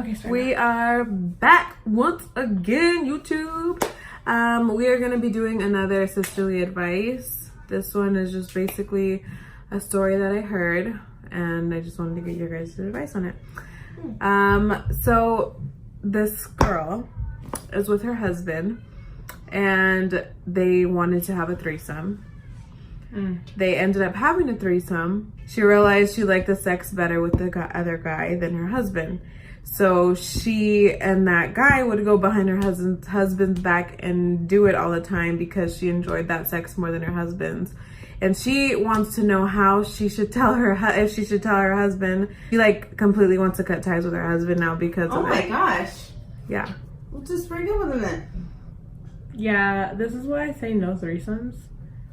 Okay, we are back once again, YouTube. We are going to be doing another sisterly advice. This one is just basically a story that I heard, and I just wanted to get your guys' advice on it. So this girl is with her husband, and they wanted to have a threesome. They ended up having a threesome. She realized she liked the sex better with the other guy than her husband. So she and that guy would go behind her husband's back and do it all the time because she enjoyed that sex more than her husband's. And she wants to know how she should tell if she should tell her husband. She like completely wants to cut ties with her husband now because of it. Oh my gosh. Yeah. We'll just break up with him then. Yeah, this is why I say no threesomes.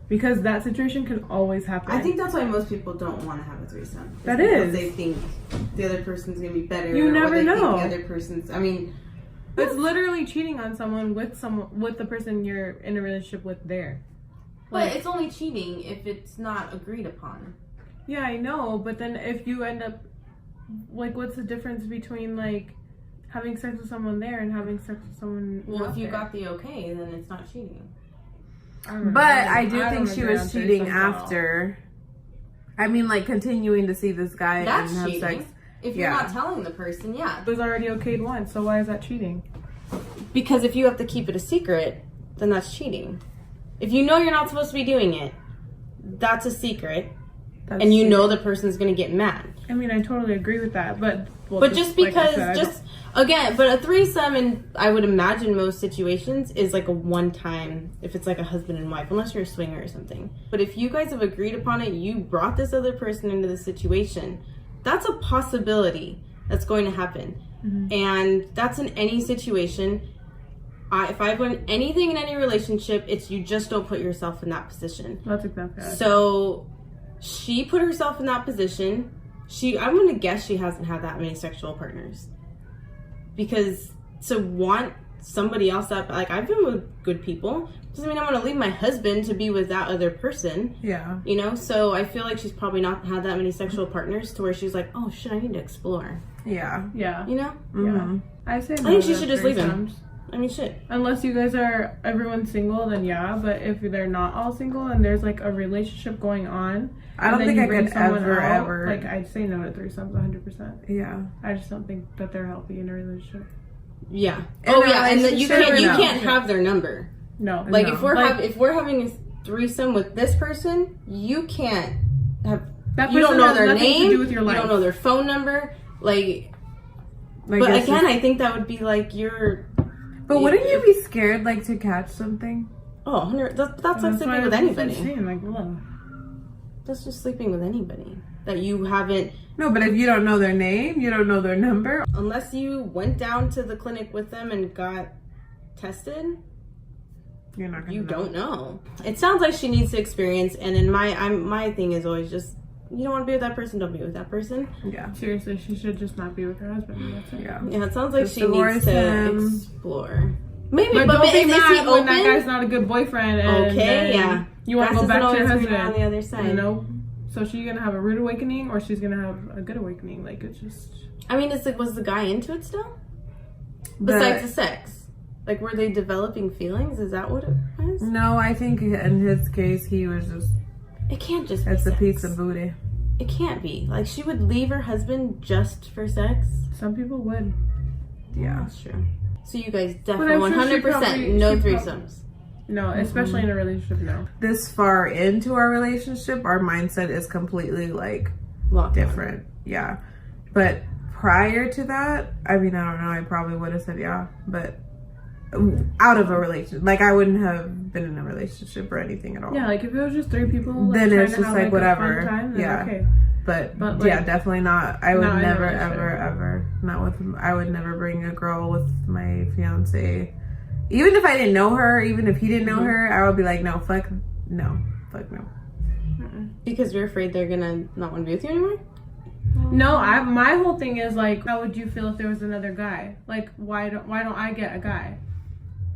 Because that situation can always happen. I think that's why most people don't want to have a threesome. That because is. They think the other person's going to be better. You never know. Think the other person's, I mean. It's literally cheating on someone with the person you're in a relationship with there. But it's only cheating if it's not agreed upon. Yeah, I know. But then if you end up, like, what's the difference between, like, having sex with someone there and having sex with someone Well, not if you there? got the okay, then it's not cheating. But I do think she was cheating after. I mean, like, continuing to see this guy That's and have cheating. sex. If you're not telling the person, yeah. It was already okayed once, so why is that cheating? Because if you have to keep it a secret, then that's cheating. If you know you're not supposed to be doing it, that's a secret. And you know the person's going to get mad. I mean, I totally agree with that, but... Well, but just because, like but a threesome, in I would imagine most situations, is like a one-time, if it's like a husband and wife, unless you're a swinger or something. But if you guys have agreed upon it, you brought this other person into the situation, that's a possibility that's going to happen. Mm-hmm. And that's in any situation. If I've learned anything in any relationship, it's you just don't put yourself in that position. That's exactly right. So she put herself in that position. I'm going to guess she hasn't had that many sexual partners. Because to want somebody else that, like, I've been with good people, doesn't mean I'm going to leave my husband to be with that other person. Yeah. You know? So I feel like she's probably not had that many sexual partners to where she's like, oh shit, I need to explore. Yeah. Yeah. You know? Mm-hmm. I say no. I think she should just leave him. I mean, shit. Unless you guys are, everyone's single, then yeah. But if they're not all single and there's like a relationship going on, I don't think I could ever. Like, I'd say no to threesomes 100%. Yeah. I just don't think that they're healthy in a relationship. Yeah. And that you can't have their number. No. Like, no. if we're having a threesome with this person, you can't have. That you don't know their name. To do with your life. You don't know their phone number. Like but again, I think that would be like your. But wouldn't you be scared, like, to catch something? Oh, 100. That's like sleeping with anybody. Like, well. That's just sleeping with anybody that you haven't. No, but if you don't know their name, you don't know their number. Unless you went down to the clinic with them and got tested, you're not. You don't know. It sounds like she needs to experience. And in my thing is always just, you don't want to be with that person, don't be with that person. Yeah. Seriously, she should just not be with her husband. That's it. Yeah. Yeah, it sounds like just she needs to explore. Maybe, but don't be mad when that guy's not a good boyfriend. And okay, yeah. You want to go back to your husband on the other side. You know? So she's going to have a rude awakening or she's going to have a good awakening. Like, it's just... I mean, it's like, was the guy into it still? Besides the sex? Like, were they developing feelings? Is that what it was? No, I think in his case, he was just... It can't just be It's sex. a piece of booty. It can't be. Like, she would leave her husband just for sex? Some people would. Yeah. That's true. So you guys definitely 100% no threesomes. No, especially in a relationship, no. This far into our relationship, our mindset is completely, like, different. Yeah. But prior to that, I mean, I don't know, I probably would have said yeah. But out of a relationship. Like, I wouldn't have been in a relationship or anything at all. Yeah, like, if it was just three people, like, then it's just have, like whatever. A fun time, then yeah. Okay. But like, yeah, definitely not. I would not never, ever, not with. I would never bring a girl with my fiance, even if I didn't know her, even if he didn't know her. I would be like, no, fuck no. Because you're afraid they're gonna not want to be with you anymore. No, my whole thing is like, how would you feel if there was another guy? Like, why don't I get a guy?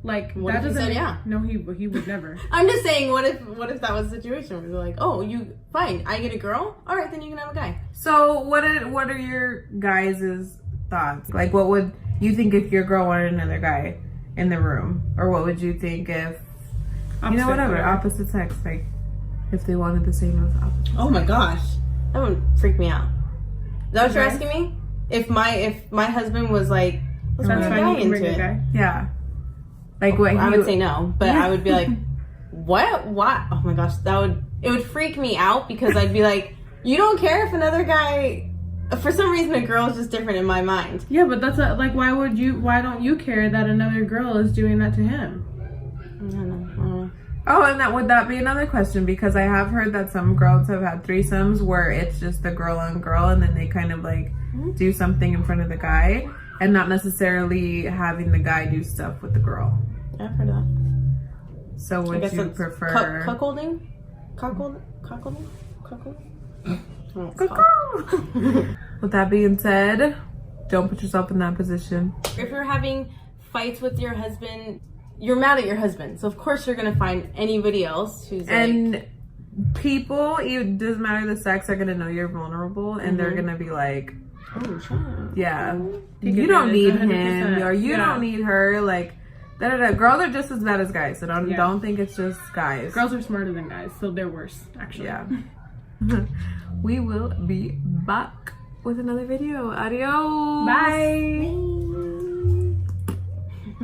Like, what that if doesn't. He said yeah. No, he would never. I'm just saying, what if that was the situation where they're like, oh, you fine, I get a girl, all right, then you can have a guy. So what are your guys' thoughts? Like, what would you think if your girl wanted another guy in the room? Or what would you think if, opposite sex, like, if they wanted the same as opposite? Oh my gosh. That would freak me out. Is that what you're asking me? If my husband was like, let's bring a guy into it. Yeah. Like what I would say no, but I would be like, what? Oh my gosh, it would freak me out because I'd be like, you don't care if another guy, for some reason a girl is just different in my mind. Yeah, but that's like, why don't you care that another girl is doing that to him? I don't know. Oh, and would that be another question? Because I have heard that some girls have had threesomes where it's just the girl on girl and then they kind of like do something in front of the guy and not necessarily having the guy do stuff with the girl. Yeah, I've heard of that. So would you prefer... Cuckolding? Cuckolding? With that being said, don't put yourself in that position. If you're having fights with your husband, you're mad at your husband, so of course you're gonna find anybody else who's people, it doesn't matter the sex, are gonna know you're vulnerable and they're gonna be like, oh, sure. Yeah, you don't need him or you don't need her, like girls are just as bad as guys, so don't think it's just guys. Girls are smarter than guys, so they're worse, actually. Yeah. We will be back with another video. Adios. Bye.